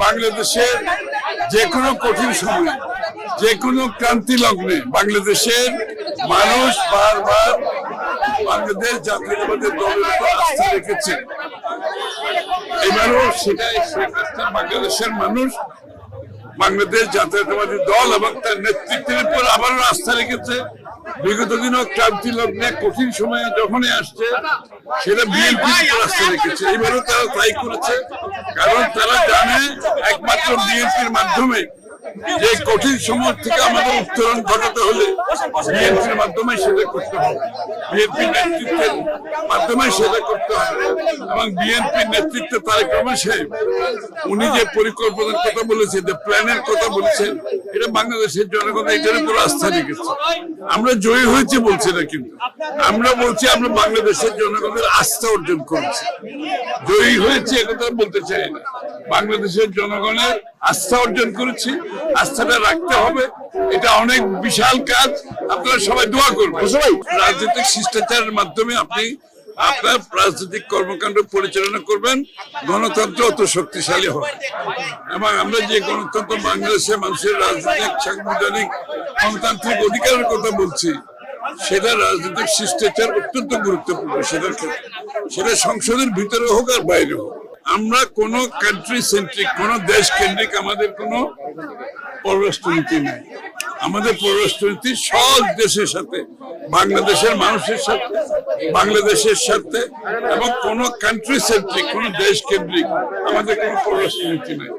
বাংলাদেশের যে কোনো কঠিন সময়ে যে কোনো ক্রান্তি লগ্নে বাংলাদেশের মানুষ বারবার বাংলাদেশ জাতীয়তাবাদী দলের উপর আস্থা রেখেছে। এবারও সেটাই বাংলাদেশের মানুষ বাংলাদেশ জাতীয়তাবাদী দল এবং তার নেতৃত্বের উপর আবারও আস্থা রেখেছে। বিগত দিনও ক্রান্তি লগ্নে কঠিন সময়ে যখনই আসছে সেটা বিএনপির উপর আস্থা রেখেছে। এবারও তারা তাই করেছে, কারণ তারা জানে একমাত্র বিএনপির মাধ্যমে যে কঠিন সময় থেকে আমাদের উত্তরণ ঘটাতে হলে বিএনপির মাধ্যমে সেটা করতে হবে, বিএনপির নেতৃত্বের মাধ্যমে সেটা করতে হবে। এবং বিএনপির নেতৃত্বে তারেক রহমান সাহেব উনি যে পরিকল্পনার কথা বলেছেন, যে প্ল্যানের কথা বলেছেন, এটা বাংলাদেশের জনগণ এটার উপর আস্থা রেখেছে। আমরা জয়ী হয়েছে বলছি না, কিন্তু আমরা বলছি আমরা বাংলাদেশের জনগণের আস্থা অর্জন করেছি। জয়ী হয়েছে একথা বলতে চাই না, বাংলাদেশের জনগণের আস্থা অর্জন করেছি। আস্থাটা রাখতে হবে, এটা অনেক বিশাল কাজ। আপনারা সবাই দোয়া করবেন। রাজনৈতিক শিষ্টাচারের মাধ্যমে আপনি আপনার রাজনৈতিক কর্মকাণ্ড পরিচালনা করবেন, গণতন্ত্র অত শক্তিশালী হবে। এবং আমরা যে গণতন্ত্র বাংলাদেশের মানুষের রাজনৈতিক সাংবিধানিক গণতান্ত্রিক অধিকারের কথা বলছি, সেটা রাজনৈতিক শিষ্টাচার অত্যন্ত গুরুত্বপূর্ণ। সেটার ক্ষেত্রে সেটা সংসদের ভিতরে হোক আর বাইরে হোক, আমরা কোন কান্ট্রি সেন্ট্রিক, কোন দেশ কেন্দ্রিক আমাদের কোনো পররাষ্ট্রনীতি নাই। আমাদের পররাষ্ট্রনীতি সব দেশের সাথে, বাংলাদেশের মানুষের সাথে, বাংলাদেশের সাথে, এবং কোন কান্ট্রি সেন্ট্রিক, কোন দেশ কেন্দ্রিক আমাদের কোনো পররাষ্ট্রনীতি নাই।